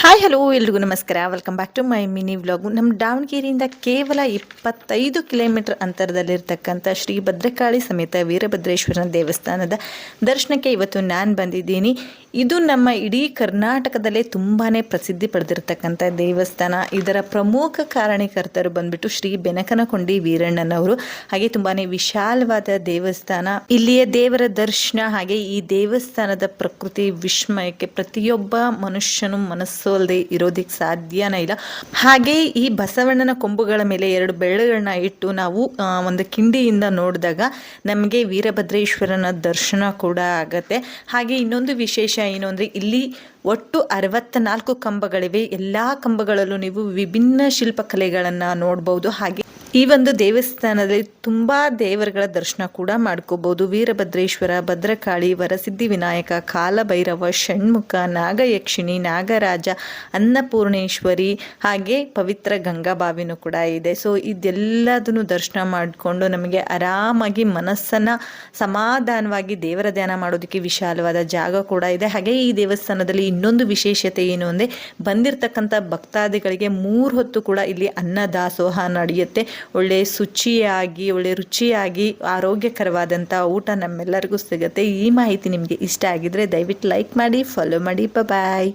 Hi hello ಎಲ್ರಿಗೂ ನಮಸ್ಕಾರ. Welcome back to my mini vlog. ನಮ್ಮ ದಾವಣಗೆರೆಯಿಂದ ಕೇವಲ 25 ಕಿಲೋಮೀಟರ್ ಅಂತರದಲ್ಲಿರ್ತಕ್ಕಂಥ ಶ್ರೀ ಭದ್ರಕಾಳಿ ಸಮೇತ ವೀರಭದ್ರೇಶ್ವರನ ದೇವಸ್ಥಾನದ ದರ್ಶನಕ್ಕೆ ಇವತ್ತು ನಾನು ಬಂದಿದ್ದೀನಿ. ಇದು ನಮ್ಮ ಇಡೀ ಕರ್ನಾಟಕದಲ್ಲೇ ತುಂಬಾ ಪ್ರಸಿದ್ಧಿ ಪಡೆದಿರತಕ್ಕಂಥ ದೇವಸ್ಥಾನ. ಇದರ ಪ್ರಮುಖ ಕಾರಣೀಕರ್ತರು ಬಂದ್ಬಿಟ್ಟು ಶ್ರೀ ಬೆನಕನಕೊಂಡಿ ವೀರಣ್ಣನವರು. ಹಾಗೆ ತುಂಬಾ ವಿಶಾಲವಾದ ದೇವಸ್ಥಾನ. ಇಲ್ಲಿಯ ದೇವರ ದರ್ಶನ ಹಾಗೆ ಈ ದೇವಸ್ಥಾನದ ಪ್ರಕೃತಿ ವಿಸ್ಮಯಕ್ಕೆ ಪ್ರತಿಯೊಬ್ಬ ಮನುಷ್ಯನು ಮನಸ್ಸೋಲ್ದೆ ಇರೋದಕ್ಕೆ ಸಾಧ್ಯನೇ ಇಲ್ಲ. ಹಾಗೆ ಈ ಬಸವಣ್ಣನ ಕೊಂಬುಗಳ ಮೇಲೆ 2 ಬೆರಳುಗಳನ್ನ ಇಟ್ಟು ನಾವು ಒಂದು ಕಿಂಡಿಯಿಂದ ನೋಡಿದಾಗ ನಮಗೆ ವೀರಭದ್ರೇಶ್ವರನ ದರ್ಶನ ಕೂಡ ಆಗತ್ತೆ. ಹಾಗೆ ಇನ್ನೊಂದು ವಿಶೇಷ ಏನು ಅಂದರೆ ಇಲ್ಲಿ ಒಟ್ಟು 64 ಕಂಬಗಳಿವೆ. ಎಲ್ಲ ಕಂಬಗಳಲ್ಲೂ ನೀವು ವಿಭಿನ್ನ ಶಿಲ್ಪಕಲೆಗಳನ್ನು ನೋಡ್ಬೋದು. ಹಾಗೆ ಈ ಒಂದು ದೇವಸ್ಥಾನದಲ್ಲಿ ತುಂಬ ದೇವರುಗಳ ದರ್ಶನ ಕೂಡ ಮಾಡ್ಕೋಬಹುದು. ವೀರಭದ್ರೇಶ್ವರ, ಭದ್ರಕಾಳಿ, ವರಸಿದ್ಧಿ ವಿನಾಯಕ, ಕಾಲಭೈರವ, ಷಣ್ಮುಖ, ನಾಗಯಕ್ಷಿಣಿ, ನಾಗರಾಜ, ಅನ್ನಪೂರ್ಣೇಶ್ವರಿ ಹಾಗೆ ಪವಿತ್ರ ಗಂಗಾಬಾವಿನೂ ಕೂಡ ಇದೆ. ಸೊ ಇದೆಲ್ಲದನ್ನು ದರ್ಶನ ಮಾಡಿಕೊಂಡು ನಮಗೆ ಆರಾಮಾಗಿ ಮನಸ್ಸನ್ನು ಸಮಾಧಾನವಾಗಿ ದೇವರ ಧ್ಯಾನ ಮಾಡೋದಕ್ಕೆ ವಿಶಾಲವಾದ ಜಾಗ ಕೂಡ ಇದೆ. ಹಾಗೆ ಈ ದೇವಸ್ಥಾನದಲ್ಲಿ ಇನ್ನೊಂದು ವಿಶೇಷತೆ ಏನು ಅಂದರೆ ಬಂದಿರತಕ್ಕಂಥ ಭಕ್ತಾದಿಗಳಿಗೆ 3 ಹೊತ್ತು ಕೂಡ ಇಲ್ಲಿ ಅನ್ನದಾಸೋಹ ನಡೆಯುತ್ತೆ. ಒಳ್ಳೆ ಶುಚಿಯಾಗಿ ಒಳ್ಳೆ ರುಚಿಯಾಗಿ ಆರೋಗ್ಯಕರವಾದಂಥ ಊಟ ನಮ್ಮೆಲ್ಲರಿಗೂ ಸಿಗುತ್ತೆ. ಈ ಮಾಹಿತಿ ನಿಮಗೆ ಇಷ್ಟ ಆಗಿದ್ರೆ ದಯವಿಟ್ಟು ಲೈಕ್ ಮಾಡಿ, ಫಾಲೋ ಮಾಡಿ. ಬಾಯ್.